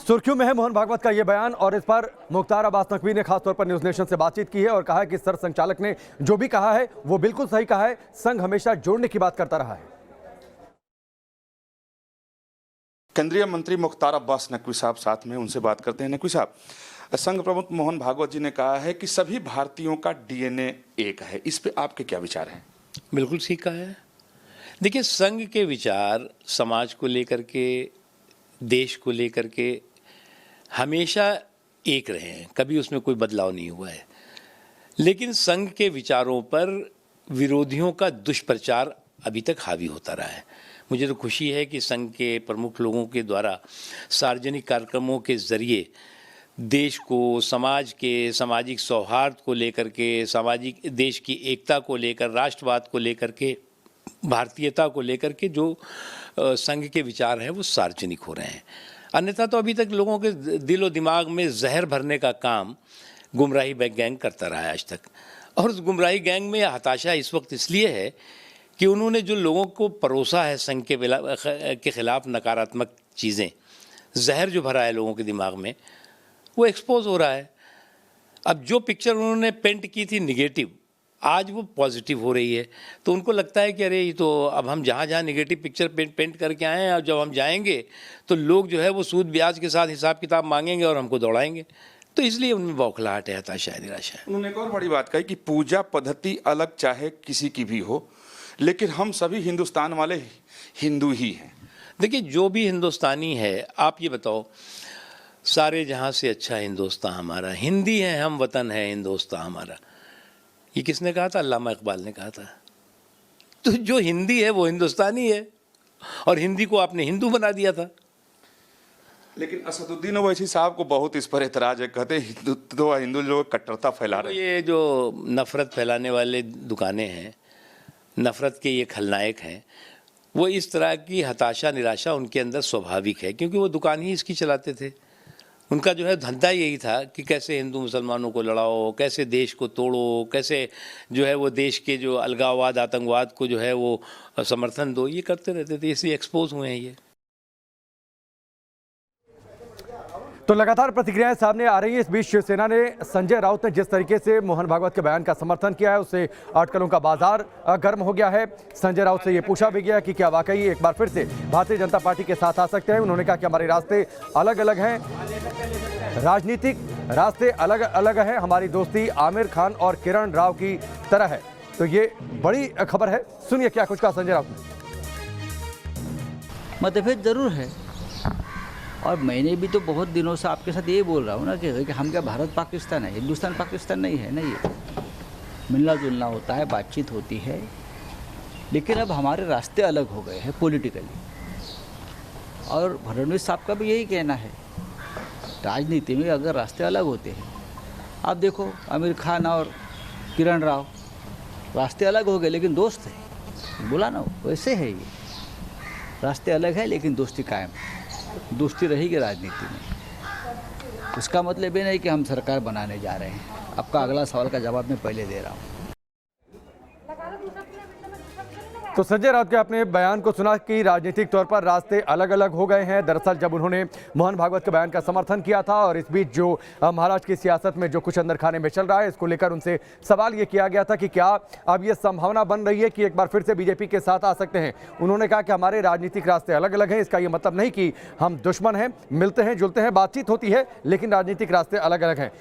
सुर्खियों में है मोहन भागवत का ये बयान और इस पर मुख्तार अब्बास नकवी ने खासतौर पर न्यूज नेशन से बातचीत की है और कहा है कि सर संचालक ने जो भी कहा है वो बिल्कुल सही कहा है। संघ हमेशा जोड़ने की बात करता रहा है। केंद्रीय मंत्री मुख्तार अब्बास नकवी साहब साथ में, उनसे बात करते हैं। नकवी साहब, संघ प्रमुख मोहन भागवत जी ने कहा है कि सभी भारतीयों का डीएनए एक है, इस पे आपके क्या विचार हैं? बिल्कुल ठीक कहा है। देखिए, संघ के विचार समाज को लेकर के, देश को लेकर के हमेशा एक रहे हैं, कभी उसमें कोई बदलाव नहीं हुआ है। लेकिन संघ के विचारों पर विरोधियों का दुष्प्रचार अभी तक हावी होता रहा है। मुझे तो खुशी है कि संघ के प्रमुख लोगों के द्वारा सार्वजनिक कार्यक्रमों के ज़रिए देश को, समाज के सामाजिक सौहार्द को लेकर के, सामाजिक देश की एकता को लेकर, राष्ट्रवाद को लेकर के, भारतीयता को लेकर के जो संघ के विचार हैं वो सार्वजनिक हो रहे हैं। अन्यथा तो अभी तक लोगों के दिलो दिमाग में जहर भरने का काम गुमराही गैंग करता रहा है आज तक। और उस गुमराही गैंग में हताशा इस वक्त इसलिए है कि उन्होंने जो लोगों को परोसा है संघ के खिलाफ नकारात्मक चीज़ें, जहर जो भरा है लोगों के दिमाग में, वो एक्सपोज हो रहा है। अब जो पिक्चर उन्होंने पेंट की थी निगेटिव, आज वो पॉजिटिव हो रही है। तो उनको लगता है कि अरे ये तो अब हम जहाँ जहाँ निगेटिव पिक्चर पेंट करके आए हैं, और जब हम जाएंगे तो लोग जो है वो सूद ब्याज के साथ हिसाब किताब मांगेंगे और हमको दौड़ाएंगे। तो इसलिए उनमें बौखलाहट है, हताशा है, निराशा है। उन्होंने एक और बड़ी बात कही कि पूजा पद्धति अलग चाहे किसी की भी हो, लेकिन हम सभी हिंदुस्तान वाले हिंदू ही हैं। देखिए, जो भी हिंदुस्तानी है, आप ये बताओ, सारे जहाँ से अच्छा हिंदुस्तान हमारा, हिंदी है हम, वतन है हिंदुस्तान हमारा, ये किसने कहा था? अल्लामा इकबाल ने कहा था। तो जो हिंदी है वो हिंदुस्तानी है, और हिंदी को आपने हिंदू बना दिया था। लेकिन असदुद्दीन ओवैसी साहब को बहुत इस पर एतराज है, कहते हैं हिंदुत्व, हिंदू लोग कट्टरता फैला रहे हैं। ये जो नफ़रत फैलाने वाले दुकानें हैं, नफ़रत के ये खलनायक हैं, वो इस तरह की हताशा, निराशा उनके अंदर स्वाभाविक है, क्योंकि वो दुकान ही इसकी चलाते थे। उनका जो है धंधा यही था कि कैसे हिंदू मुसलमानों को लड़ाओ, कैसे देश को तोड़ो, कैसे जो है वो देश के जो अलगाववाद, आतंकवाद को जो है वो समर्थन दो, ये करते रहते थे। इसलिए एक्सपोज हुए हैं ये। तो लगातार प्रतिक्रियाएं सामने आ रही हैं। इस बीच शिवसेना ने संजय राउत ने जिस तरीके से मोहन भागवत के बयान का समर्थन किया है, उससे अटकलों का बाजार गर्म हो गया है। संजय राउत से ये पूछा भी गया कि क्या वाकई एक बार फिर से भारतीय जनता पार्टी के साथ आ सकते हैं। उन्होंने कहा कि हमारे रास्ते अलग अलग हैं, राजनीतिक रास्ते अलग अलग हैं, हमारी दोस्ती आमिर खान और किरण राव की तरह है। तो ये बड़ी खबर है, सुनिए क्या कुछ कहा संजय राउत ने। मतभेद जरूर है, और मैंने भी तो बहुत दिनों से आपके साथ ये बोल रहा हूँ ना कि हम क्या भारत पाकिस्तान है, हिंदुस्तान पाकिस्तान नहीं है ना। ये मिलना जुलना होता है, बातचीत होती है, लेकिन अब हमारे रास्ते अलग हो गए हैं पॉलिटिकली। और फडणवीस साहब का भी यही कहना है, राजनीति में अगर रास्ते अलग होते हैं, आप देखो आमिर खान और किरण राव, रास्ते अलग हो गए लेकिन दोस्त है, बोला ना, वैसे है ये, रास्ते अलग है लेकिन दोस्ती कायम, दोस्ती रहेगी राजनीति में। इसका मतलब ये नहीं कि हम सरकार बनाने जा रहे हैं। आपका अगला सवाल का जवाब मैं पहले दे रहा हूँ। तो संजय राउत के अपने बयान को सुना कि राजनीतिक तौर पर रास्ते अलग अलग हो गए हैं। दरअसल जब उन्होंने मोहन भागवत के बयान का समर्थन किया था और इस बीच जो महाराष्ट्र की सियासत में जो कुछ अंदर खाने में चल रहा है, इसको लेकर उनसे सवाल ये किया गया था कि क्या अब ये संभावना बन रही है कि एक बार फिर से बीजेपी के साथ आ सकते हैं। उन्होंने कहा कि हमारे राजनीतिक रास्ते अलग अलग हैं, इसका ये मतलब नहीं कि हम दुश्मन हैं, मिलते हैं जुलते हैं, बातचीत होती है, लेकिन राजनीतिक रास्ते अलग अलग हैं।